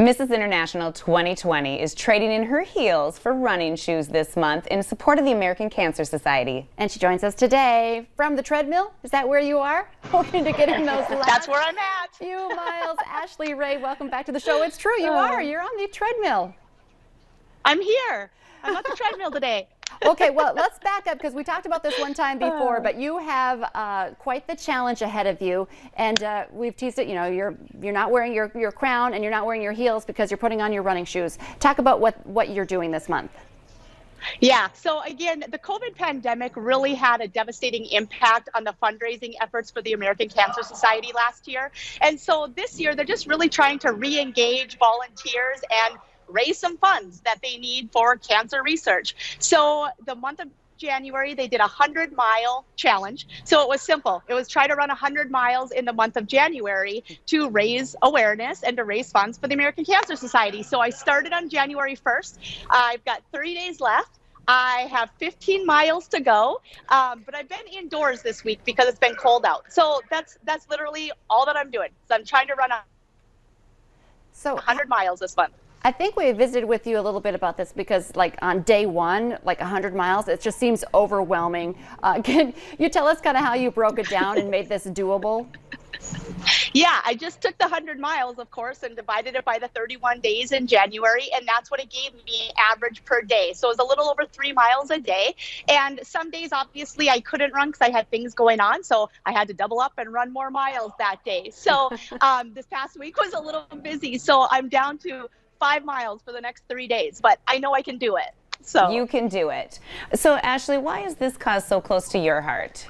Mrs. International 2020 is trading in her heels for running shoes this month in support of the American Cancer Society. And she joins us today from the treadmill. Is that where you are? Hoping to get in those last That's where I'm at. few miles. Ashley, Rae, welcome back to the show. It's true, you are. You're on the treadmill. I'm here. I'm on the treadmill today. Okay, well, let's back up because we talked about this one time before, but you have quite the challenge ahead of you, and we've teased it. You know, you're not wearing your crown and you're not wearing your heels because you're putting on your running shoes. Talk about what you're doing this month. Yeah, so again, the COVID pandemic really had a devastating impact on the fundraising efforts for the American Cancer Society last year. And so this year, they're just really trying to re-engage volunteers and raise some funds that they need for cancer research. So the month of January, they did a 100-mile challenge. So it was simple. It was try to run 100 miles in the month of January to raise awareness and to raise funds for the American Cancer Society. So I started on January 1st. I've got 3 days left. I have 15 miles to go, but I've been indoors this week because it's been cold out. So that's literally all that I'm doing. So I'm trying to run 100 miles this month. I think we visited with you a little bit about this because, like, on day one, like 100 miles, it just seems overwhelming. Can you tell us kind of how you broke it down and made this doable? Yeah, I just took the 100 miles, of course, and divided it by the 31 days in January, and that's what it gave me average per day. So it was a little over 3 miles a day. And some days, obviously, I couldn't run because I had things going on, so I had to double up and run more miles that day. So this past week was a little busy, so I'm down to 5 miles for the next 3 days, but I know I can do it. So you can do it. So Ashley, why is this cause so close to your heart?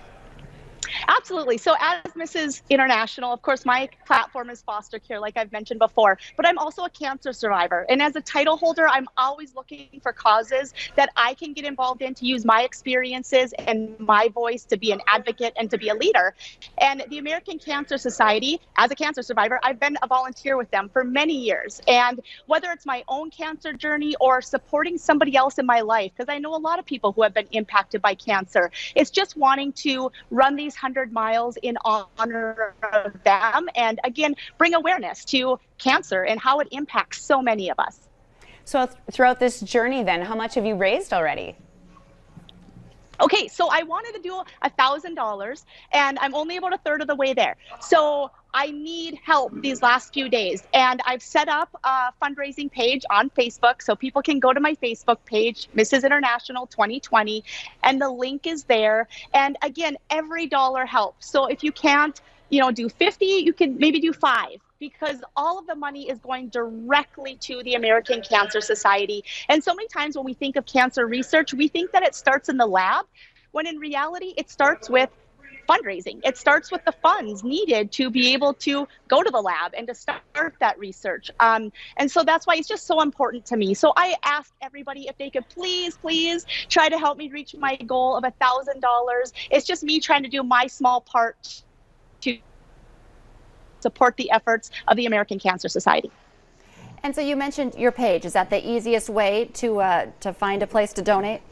Absolutely. So as Mrs. International, of course, my platform is foster care, like I've mentioned before, but I'm also a cancer survivor. And as a title holder, I'm always looking for causes that I can get involved in to use my experiences and my voice to be an advocate and to be a leader. And the American Cancer Society, as a cancer survivor, I've been a volunteer with them for many years. And whether it's my own cancer journey or supporting somebody else in my life, because I know a lot of people who have been impacted by cancer, it's just wanting to run these 100 miles in honor of them and again bring awareness to cancer and how it impacts so many of us. So throughout this journey then, how much have you raised already? Okay, so I wanted to do $1,000 and I'm only about a third of the way there. So I need help these last few days, and I've set up a fundraising page on Facebook so people can go to my Facebook page, Mrs. International 2020, and the link is there. And again, every dollar helps. So if you can't, do 50, you can maybe do 5, because all of the money is going directly to the American Cancer Society. And so many times when we think of cancer research, we think that it starts in the lab, when in reality, it starts with fundraising. It starts with the funds needed to be able to go to the lab and to start that research. And so that's why it's just so important to me. So I asked everybody if they could please try to help me reach my goal of $1,000. It's just me trying to do my small part to support the efforts of the American Cancer Society. And so you mentioned your page. Is that the easiest way to find a place to donate?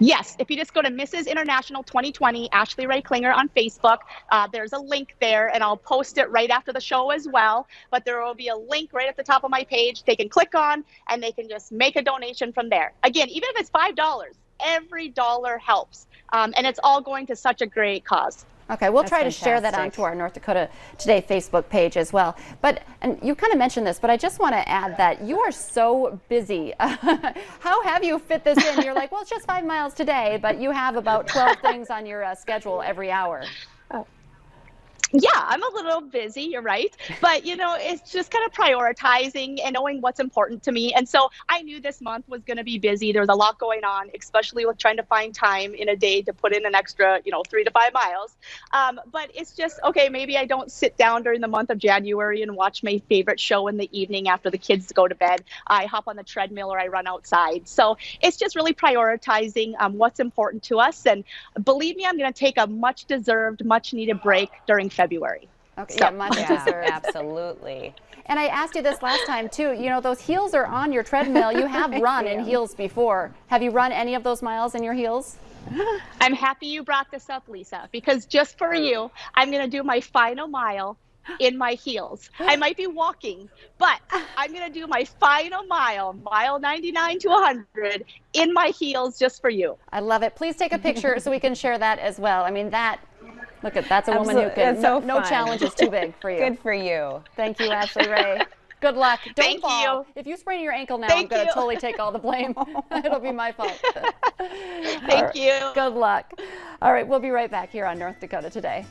Yes, if you just go to Mrs. International 2020, Ashley Rae Klinger on Facebook, there's a link there, and I'll post it right after the show as well. But there will be a link right at the top of my page they can click on, and they can just make a donation from there. Again, even if it's $5, every dollar helps, and it's all going to such a great cause. Okay, we'll try to share that onto our North Dakota Today Facebook page as well. And you kind of mentioned this, but I just want to add that you are so busy. How have you fit this in? You're like, well, it's just 5 miles today, but you have about 12 things on your schedule every hour. Yeah, I'm a little busy, you're right. But, it's just kind of prioritizing and knowing what's important to me. And so I knew this month was going to be busy. There was a lot going on, especially with trying to find time in a day to put in an extra, 3 to 5 miles. But it's just, okay, maybe I don't sit down during the month of January and watch my favorite show in the evening after the kids go to bed. I hop on the treadmill or I run outside. So it's just really prioritizing what's important to us. And believe me, I'm going to take a much deserved, much needed break during February. Okay, so, much deserved. Absolutely. And I asked you this last time too, those heels are on your treadmill. You have run in heels before. Have you run any of those miles in your heels? I'm happy you brought this up, Lisa, because just for you, I'm going to do my final mile in my heels. I might be walking, but I'm going to do my final mile 99 to 100 in my heels just for you. I love it. Please take a picture so we can share that as well. I mean, that's a woman who can, no challenge is too big for you. Good for you. Thank you, Ashley Rae. Good luck. Don't fall. You. If you sprain your ankle now, I'm going to totally take all the blame. It'll be my fault. Thank you. Good luck. All right, we'll be right back here on North Dakota Today.